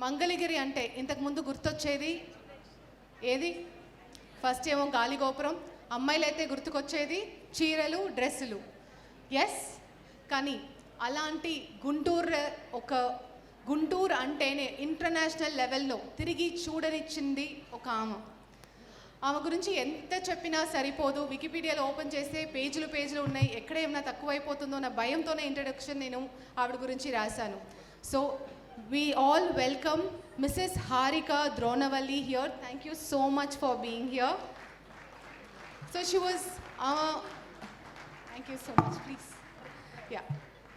మంగళగిరి అంటే ఇంతకుముందు గుర్తొచ్చేది ఏది? ఫస్ట్ ఏమో గాలిగోపురం, అమ్మాయిలైతే గుర్తుకొచ్చేది చీరలు, డ్రెస్సులు. ఎస్, కానీ అలాంటి గుంటూరు అంటేనే ఇంటర్నేషనల్ లెవెల్లో తిరిగి చూడనిచ్చింది ఒక ఆమె గురించి ఎంత చెప్పినా సరిపోదు. వికీపీడియాలో ఓపెన్ చేస్తే పేజీలు ఉన్నాయి. ఎక్కడ ఏమైనా తక్కువైపోతుందో నా భయంతోనే ఇంట్రడక్షన్ నేను ఆవిడ గురించి రాశాను. So we all welcome Mrs. Harika Dronavalli here. Thank you so much for being here. So she was thank you so much, please. Yeah.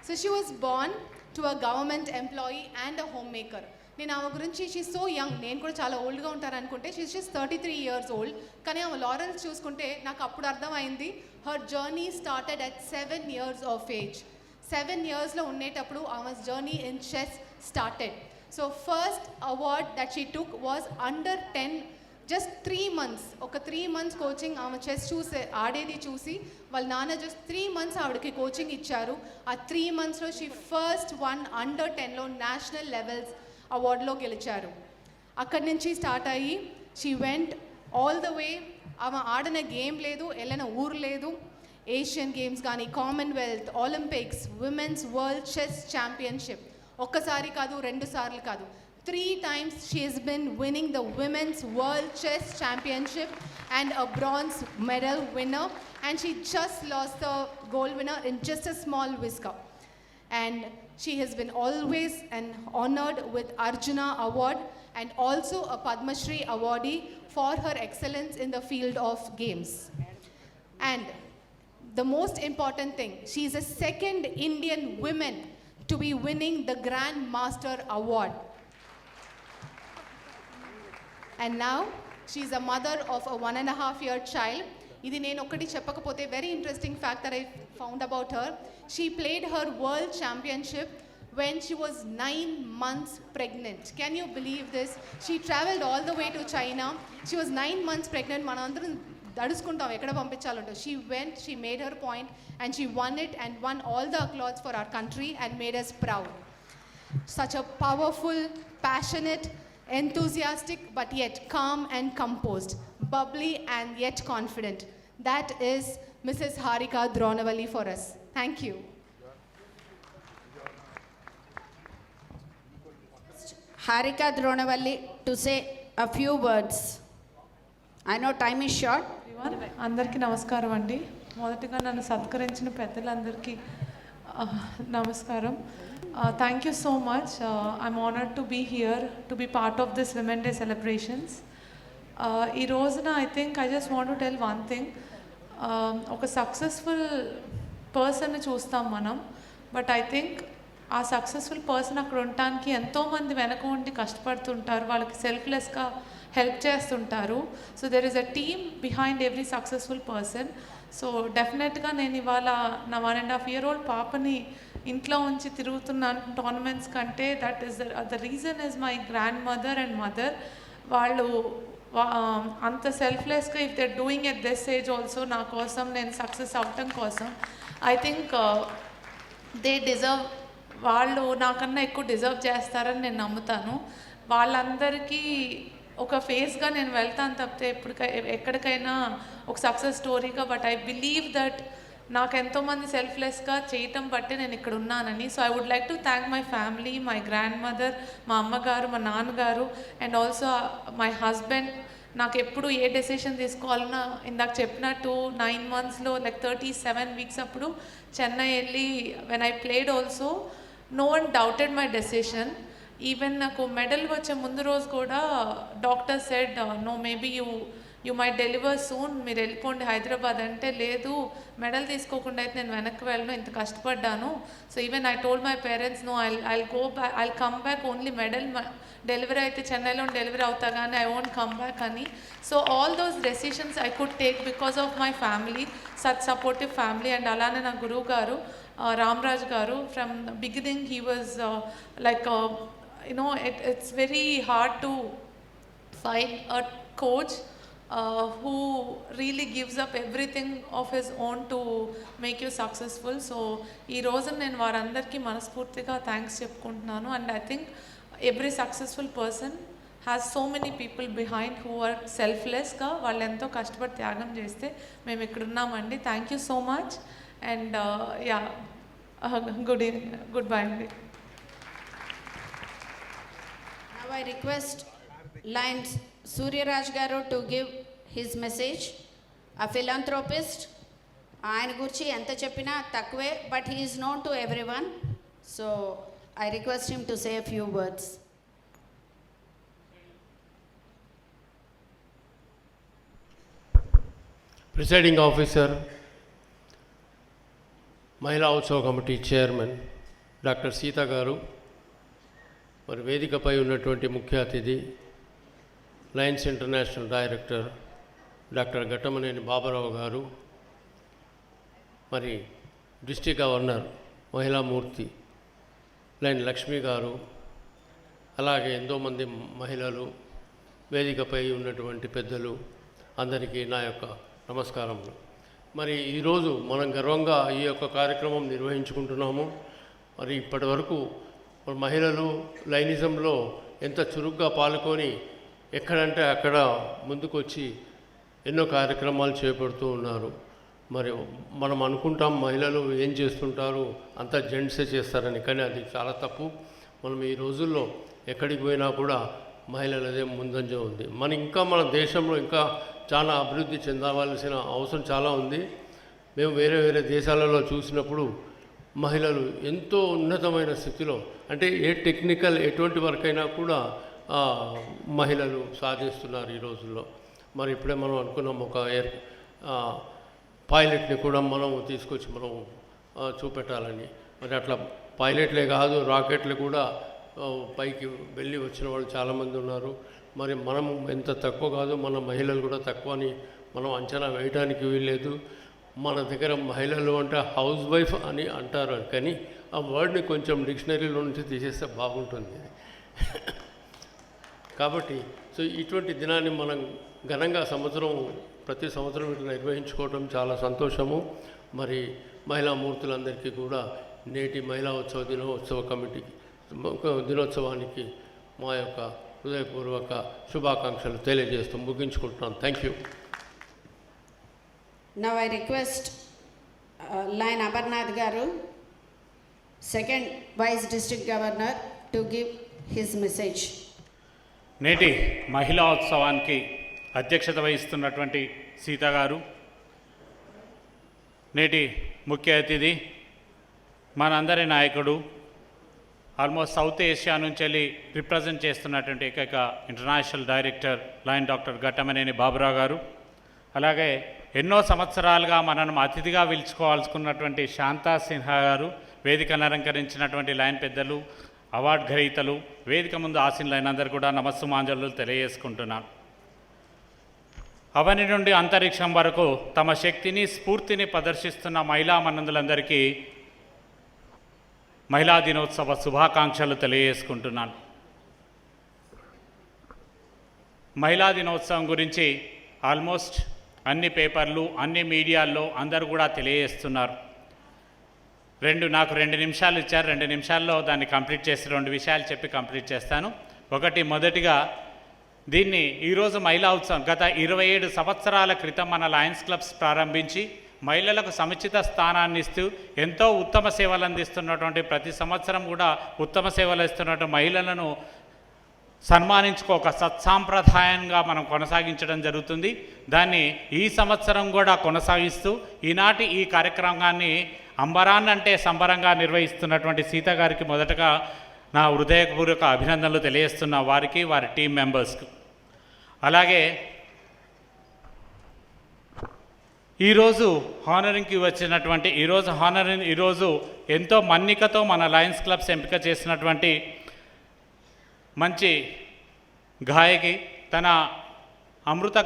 So she was born to a government employee and a homemaker. నేను ఆమె గురించి she so young, నేను కూడా చాలా ఓల్డ్గా ఉంటారనుకుంటే she just 33 years old. కానీ ఆమె laurels చూసుకుంటే నాకు అప్పుడు అర్థమైంది her journey started at 7 years of age. 7 yearsలో ఉండేటప్పుడు ఆమె journey in chess started. So first award that she took was under 10, just 3 months. ఒక 3 months కోచింగ్ ఆమె చెస్ ఆడేది చూసి వాళ్ళ నాన్న జస్ట్ 3 months ఆవిడకి కోచింగ్ ఇచ్చారు. ఆ 3 monthsలో షీ ఫస్ట్ వన్ అండర్ 10లో నేషనల్ లెవెల్స్ అవార్డులో గెలిచారు. అక్కడి నుంచి స్టార్ట్ అయ్యి she went all the way. ఆమె ఆడిన గేమ్ లేదు, వెళ్ళిన ఊరు లేదు. ఏషియన్ గేమ్స్ కానీ, Commonwealth, Olympics, women's world chess championship ఒక్కసారి కాదు, 2 సార్లు కాదు, 3 times she has been winning the women's world chess championship and a bronze medal winner, and she just lost the gold winner in just a small whisker. And she has been always honored with Arjuna Award and also a Padma Shri awardee for her excellence in the field of games. And the most important thing, she is the second Indian woman to be winning the Grand Master Award. And now she is a mother of a 1.5-year child. ఇది నేను ఒకటి చెప్పకపోతే very interesting fact that I found about her. She played her world championship when she was 9 months pregnant. Can you believe this? She traveled all the way to China. She was 9 months pregnant. మనందరం దడుచుకుంటాం ఎక్కడ పంపించాలంటో. She went, she made her point and she won it and won all the accolades for our country and made us proud. Such a powerful, passionate, enthusiastic but yet calm and composed, bubbly and yet confident. That is Mrs. Harika Dronavalli for us. Thank you. Harika Dronavalli to say a few words. I know time is short. అందరికీ నమస్కారం అండి. మొదటిగా నన్ను సత్కరించిన పెద్దలందరికీ నమస్కారం. Thank you so much. I am honoured to be here to be part of this women day celebrations. ఈ రోజున I think I just want to tell one thing. ఒక సక్సెస్ఫుల్ పర్సన్ని చూస్తాం మనం, బట్ ఐ థింక్ ఆ సక్సెస్ఫుల్ పర్సన్ అక్కడ ఉండటానికి ఎంతోమంది వెనక ఉండి కష్టపడుతుంటారు, వాళ్ళకి సెల్ఫ్లెస్గా హెల్ప్ చేస్తుంటారు. So there is a team behind every successful person. So డెఫినెట్గా నేను ఇవాళ నా 1.5 year old పాపని ఇంట్లో ఉంచి తిరుగుతున్నాను టోర్నమెంట్స్ కంటే. That is the reason is my grandmother and mother. వాళ్ళు అంత సెల్ఫ్లెస్గా if they doing at this age also నా కోసం, నేను సక్సెస్ అవటం కోసం, ఐ థింక్ దే డిజర్వ్, వాళ్ళు నాకన్నా ఎక్కువ డిజర్వ్ చేస్తారని నేను నమ్ముతాను. వాళ్ళందరికీ ఒక ఫేస్గా నేను వెళ్తాను తప్పితే ఎక్కడికైనా ఒక సక్సెస్ స్టోరీగా. బట్ ఐ బిలీవ్ దట్ నాకు ఎంతోమంది సెల్ఫ్లెస్గా చేయటం బట్టి నేను ఇక్కడ ఉన్నానని. So I would like to thank my family, my grandmother, మా అమ్మగారు, మా నాన్నగారు, అండ్ ఆల్సో మై హస్బెండ్. నాకు ఎప్పుడు ఏ డెసిషన్ తీసుకోవాలన్నా ఇందాక చెప్పినట్టు 9 monthsలో లైక్ 37 weeks అప్పుడు చెన్నై వెళ్ళి when I played also no one doubted my decision. Even నాకు మెడల్ వచ్చే ముందు రోజు కూడా doctor said no maybe you may deliver soon, మీరు వెళ్ళిపోండి హైదరాబాద్ అంటే, లేదు మెడల్ తీసుకోకుండా అయితే నేను వెనక్కి వెళ్ళను, ఇంత కష్టపడ్డాను. So even I told my parents no, I'll go back, I'll come back only medal delivery అయితే చెన్నైలో డెలివరీ అవుతా కానీ ఐ వోంట్ కమ్ బ్యాక్ అని. So all those decisions I could take because of my family, such supportive family. And అలానే నా గురువు గారు రామరాజ్ గారు, from beginning he was like it's very hard to find a coach who really gives up everything of his own to make you successful. So ee roju nenu varandarki manaspurtiga thanks cheptunnanu. And I think every successful person has so many people behind who are సెల్ఫ్లెస్గా వాళ్ళు ఎంతో కష్టపడి త్యాగం చేస్తే మేము ఇక్కడ ఉన్నామండి. Thank you so much and yeah good evening, goodbye అండి. Now I request Lions Suryaraj Garu to give his message. A philanthropist. ఆయన గురించి ఎంత చెప్పినా తక్కువే, but he is known to everyone. So I request him to say a few words. Presiding officer, మహిళా ఉత్సవ committee chairman doctor Sita గారు, మరి వేదికపై ఉన్నటువంటి ముఖ్య అతిథి Lions international director doctor Ghattamaneni Baburao గారు, మరి డిస్ట్రిక్ట్ గవర్నర్ మహిళామూర్తి లైన్ లక్ష్మి గారు, అలాగే ఎంతోమంది మహిళలు, వేదికపై ఉన్నటువంటి పెద్దలు అందరికీ నా యొక్క నమస్కారములు. మరి ఈరోజు మనం గర్వంగా ఈ యొక్క కార్యక్రమం నిర్వహించుకుంటున్నాము. మరి ఇప్పటి వరకు మహిళలు లైనిజంలో ఎంత చురుగ్గా పాల్గొని ఎక్కడంటే అక్కడ ముందుకొచ్చి ఎన్నో కార్యక్రమాలు చేపడుతూ ఉన్నారు. మరి మనం అనుకుంటాం మహిళలు ఏం చేస్తుంటారు, అంతా జెంట్సే చేస్తారని, కానీ అది చాలా తప్పు. మనం ఈ రోజుల్లో ఎక్కడికి పోయినా కూడా మహిళలదే ముందంజ ఉంది. మన దేశంలో ఇంకా చాలా అభివృద్ధి చెందవలసిన అవసరం చాలా ఉంది. మేము వేరే వేరే దేశాలలో చూసినప్పుడు మహిళలు ఎంతో ఉన్నతమైన స్థితిలో, అంటే ఏ టెక్నికల్ ఎటువంటి వర్క్ అయినా కూడా మహిళలు సాధిస్తున్నారు ఈ రోజుల్లో. మరి ఇప్పుడే మనం అనుకున్నాం ఒక పైలట్ని కూడా మనం తీసుకొచ్చి మనం చూపెట్టాలని. మరి అట్లా పైలట్లే కాదు, రాకెట్లు కూడా పైకి వెళ్ళి వచ్చిన వాళ్ళు చాలామంది ఉన్నారు. మరి మనం ఎంత తక్కువ కాదు, మన మహిళలు కూడా తక్కువ అని మనం అంచనా వేయడానికి వీల్లేదు. మన దగ్గర మహిళలు అంటే హౌస్ వైఫ్ అని అంటారు, కానీ ఆ వర్డ్ని కొంచెం డిక్షనరీలో నుంచి తీసేస్తే బాగుంటుంది. కాబట్టి సో ఇటువంటి దినాన్ని మనం ఘనంగా ప్రతి సంవత్సరం ఇట్లా నిర్వహించుకోవడం చాలా సంతోషము. మరి మహిళా మూర్తులందరికీ కూడా నేటి మహిళా దినోత్సవ కమిటీకి దినోత్సవానికి మా యొక్క హృదయపూర్వక శుభాకాంక్షలు తెలియజేస్తూ ముగించుకుంటున్నాను. Thank you. Now I request Lion Amarnath Garu, second Vice District Governor, to give his message. నేటి మహిళా ఉత్సవానికి అధ్యక్షత వహిస్తున్నటువంటి సీత గారు, నేటి ముఖ్య అతిథి మనందరి నాయకుడు, ఆల్మోస్ట్ సౌత్ ఏషియా నుంచి వెళ్ళి రిప్రజెంట్ చేస్తున్నటువంటి ఏకైక international director lion doctor Ghattamaneni Baburao గారు, అలాగే ఎన్నో సంవత్సరాలుగా మనను అతిథిగా పిలుచుకోవాల్సుకున్నటువంటి శాంతా సిన్హా గారు, వేదికను అలంకరించినటువంటి లయన్ పెద్దలు, అవార్డు గ్రహీతలు, వేదిక ముందు ఆసీనులైన అందరూ కూడా నమస్సుమాంజలు తెలియజేసుకుంటున్నాను. అవని నుండి అంతరిక్షం వరకు తమ శక్తిని, స్ఫూర్తిని ప్రదర్శిస్తున్న మహిళా మనందులందరికీ మహిళా దినోత్సవ శుభాకాంక్షలు తెలియజేసుకుంటున్నాను. మహిళా దినోత్సవం గురించి ఆల్మోస్ట్ అన్ని పేపర్లు, అన్ని మీడియాల్లో అందరూ కూడా తెలియజేస్తున్నారు. నాకు 2 నిమిషాలు ఇచ్చారు. 2 నిమిషాల్లో దాన్ని కంప్లీట్ చేసి 2 విషయాలు చెప్పి కంప్లీట్ చేస్తాను. మొదటిగా దీన్ని ఈరోజు మహిళా ఉత్సవం గత 27 సంవత్సరాల క్రితం మన లయన్స్ క్లబ్స్ ప్రారంభించి మహిళలకు సముచిత స్థానాన్ని ఇస్తూ ఎంతో ఉత్తమ సేవలు అందిస్తున్నటువంటి, ప్రతి సంవత్సరం కూడా ఉత్తమ సేవలు ఇస్తున్నటువంటి మహిళలను సన్మానించుకో ఒక సత్సాంప్రదాయంగా మనం కొనసాగించడం జరుగుతుంది. దాన్ని ఈ సంవత్సరం కూడా కొనసాగిస్తూ ఈనాటి ఈ కార్యక్రమాన్ని అంబరాన్నంటే సంబరంగా నిర్వహిస్తున్నటువంటి సీత గారికి మొదటగా నా హృదయపూర్వక అభినందనలు తెలియజేస్తున్న వారికి, వారి టీం మెంబర్స్కి. అలాగే ఈరోజు హానరింగ్కి వచ్చినటువంటి ఈరోజు ఎంతో మన్నికతో మన లయన్స్ క్లబ్స్ ఎంపిక చేసినటువంటి మంచి గాయకి, తన అమృత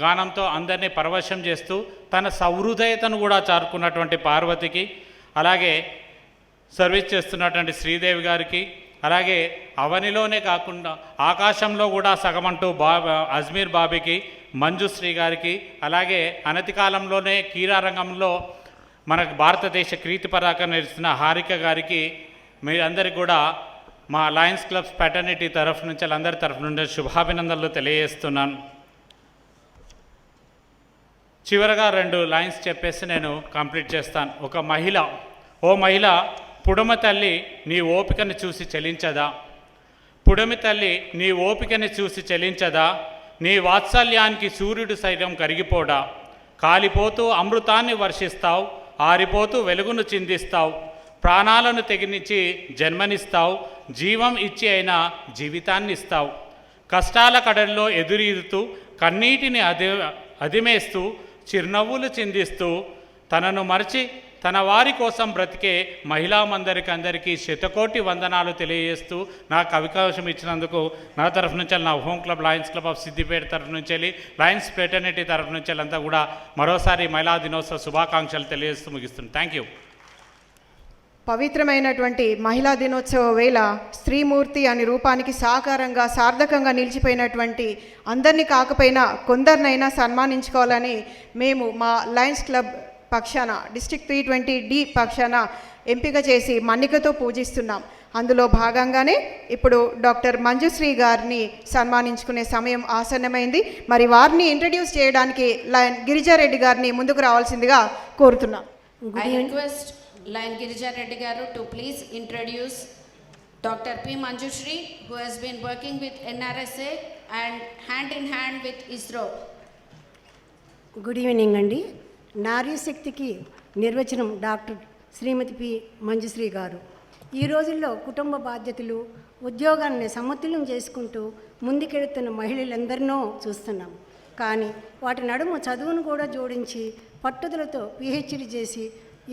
గానంతో అందరినీ పరవశం చేస్తూ తన సహృదయతను కూడా చారుకున్నటువంటి పార్వతికి, అలాగే సర్వీస్ చేస్తున్నటువంటి శ్రీదేవి గారికి, అలాగే అవనిలోనే కాకుండా ఆకాశంలో కూడా సగమంటూ అజ్మీర్ బాబీకి, మంజుశ్రీ గారికి, అలాగే అనతి కాలంలోనే క్రీడారంగంలో మనకు భారతదేశ కీర్తి పతాకం నిలిచిన హారిక గారికి, మీరందరికీ కూడా మా లయన్స్ క్లబ్స్ ఫ్యాటర్నిటీ తరఫు నుంచి అందరి తరఫు నుండి శుభాభినందనలు తెలియజేస్తున్నాను. చివరగా 2 లైన్స్ చెప్పేసి నేను కంప్లీట్ చేస్తాను. ఒక మహిళ, ఓ మహిళ, పుడమ తల్లి నీ ఓపికను చూసి చెలించదా? పుడమి తల్లి నీ ఓపికని చూసి చెలించదా? నీ వాత్సల్యానికి సూర్యుడు సైతం కరిగిపోడా? కాలిపోతూ అమృతాన్ని వర్షిస్తావు, ఆరిపోతూ వెలుగును చిందిస్తావు, ప్రాణాలను తెగించి జన్మనిస్తావు, జీవం ఇచ్చి అయినా జీవితాన్ని ఇస్తావు. కష్టాల కడల్లో ఎదురీదుతూ కన్నీటిని అదిమేస్తూ చిరునవ్వులు చిందిస్తూ తనను మరచి తన వారి కోసం బ్రతికే మహిళామందరికీ శతకోటి వందనాలు తెలియజేస్తూ నాకు అవకాశం ఇచ్చినందుకు నా తరఫు నుంచి, నా home club Lions club of Siddipet తరఫు నుంచి, లయన్స్ ఫ్రెటర్నిటీ తరఫు నుంచి అంతా కూడా మరోసారి మహిళా దినోత్సవ శుభాకాంక్షలు తెలియజేస్తూ ముగిస్తుంది. Thank you. పవిత్రమైనటువంటి మహిళా దినోత్సవ వేళ స్త్రీమూర్తి అనే రూపానికి సాకారంగా సార్థకంగా నిలిచిపోయినటువంటి అందరినీ కాకపోయినా కొందరినైనా సన్మానించుకోవాలని మేము మా లయన్స్ క్లబ్ పక్షాన డిస్ట్రిక్ట్ 320D పక్షాన ఎంపిక చేసి మన్నికతో పూజిస్తున్నాం. అందులో భాగంగానే ఇప్పుడు డాక్టర్ మంజుశ్రీ గారిని సన్మానించుకునే సమయం ఆసన్నమైంది. మరి వారిని ఇంట్రడ్యూస్ చేయడానికి లయన్ గిరిజారెడ్డి గారిని ముందుకు రావాల్సిందిగా కోరుతున్నాం. I request Lion Girija Reddy Garu to please introduce Dr. P. Manjushri, who has been working with NRSA and hand in hand with ISRO. Good evening అండి. నారీ శక్తికి నిర్వచనం డాక్టర్ శ్రీమతి పి మంజుశ్రీ గారు. ఈ రోజుల్లో కుటుంబ బాధ్యతలు, ఉద్యోగాన్ని సమతుల్యం చేసుకుంటూ ముందుకెడుతున్న మహిళలందరినో చూస్తున్నాం. కానీ వాటి నడుమ చదువును కూడా జోడించి పట్టుదలతో PhD చేసి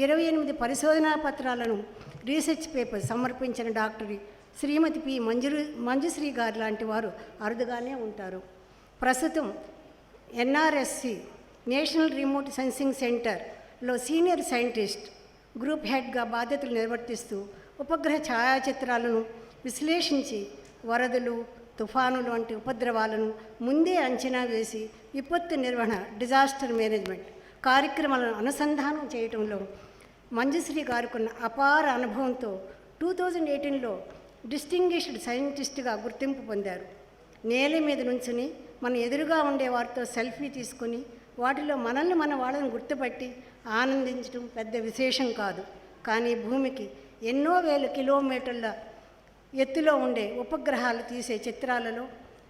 28 పరిశోధనా పత్రాలను రీసెర్చ్ పేపర్ సమర్పించిన డాక్టర్ శ్రీమతి పి మంజుశ్రీ గారు లాంటి వారు అరుదుగానే ఉంటారు. ప్రస్తుతం NRSC నేషనల్ రిమోట్ సెన్సింగ్ సెంటర్లో సీనియర్ సైంటిస్ట్, గ్రూప్ హెడ్గా బాధ్యతలు నిర్వర్తిస్తూ ఉపగ్రహ ఛాయాచిత్రాలను విశ్లేషించి వరదలు, తుఫానులు వంటి ఉపద్రవాలను ముందే అంచనా వేసి విపత్తు నిర్వహణ, డిజాస్టర్ మేనేజ్మెంట్ కార్యక్రమాలను అనుసంధానం చేయడంలో మంజుశ్రీ గారుకున్న అపార అనుభవంతో 2018లో డిస్టింగ్విష్డ్ సైంటిస్ట్గా గుర్తింపు పొందారు. నేల మీద నుంచుని మన ఎదురుగా ఉండే వారితో సెల్ఫీ తీసుకొని వాటిలో మనల్ని మన వాళ్ళని గుర్తుపట్టి ఆనందించడం పెద్ద విశేషం కాదు. కానీ భూమికి ఎన్నో వేల కిలోమీటర్ల ఎత్తులో ఉండే ఉపగ్రహాలు తీసే చిత్రాలలో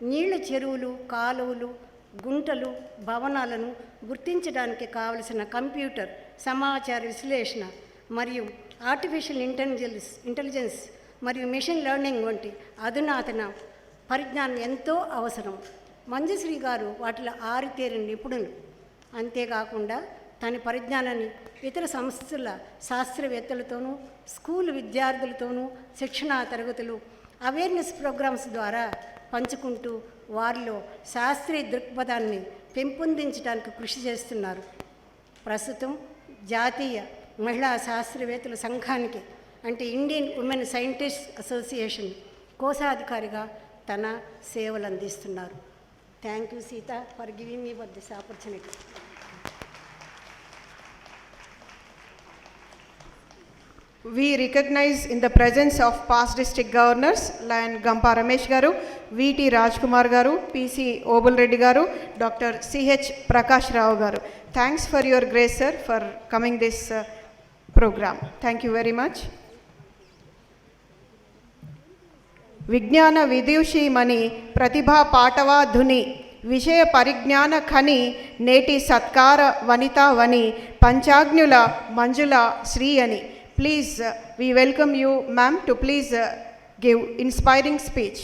నీళ్ళ చెరువులు, కాలువలు, గుంటలు, భవనాలను గుర్తించడానికి కావలసిన కంప్యూటర్ సమాచార విశ్లేషణ మరియు ఆర్టిఫిషియల్ ఇంటెలిజెన్స్ మరియు మిషన్ లెర్నింగ్ వంటి అధునాతన పరిజ్ఞానం ఎంతో అవసరం. మంజుశ్రీ గారు వాటిలో ఆరితేరిన నిపుణులు. అంతేకాకుండా తన పరిజ్ఞానాన్ని ఇతర సంస్థల శాస్త్రవేత్తలతోనూ, స్కూల్ విద్యార్థులతోనూ శిక్షణా తరగతులు, అవేర్నెస్ ప్రోగ్రామ్స్ ద్వారా పంచుకుంటూ వారిలో శాస్త్రీయ దృక్పథాన్ని పెంపొందించడానికి కృషి చేస్తున్నారు. ప్రస్తుతం జాతీయ మహిళా శాస్త్రవేత్తల సంఘానికి అంటే ఇండియన్ ఉమెన్ సైంటిస్ట్ అసోసియేషన్ కోశాధికారిగా తన సేవలు అందిస్తున్నారు. Thank you Sita for giving me this opportunity. We recognize in the presence of past district governors, Lion Gampa Ramesh Garu, VT Rajkumar Garu, PC Obul Reddy Garu, Dr. CH Prakash Rao Garu. Thanks for your grace, sir, for coming this program. Thank you very much. విజ్ఞాన విదూషీమణి ప్రతిభా పాటవా ధుని విషయ పరిజ్ఞాన ఖని నేటి సత్కార వనితావని పంచాగ్నుల మంజుల శ్రీ అని. Please, we welcome you, ma'am, to please give inspiring speech.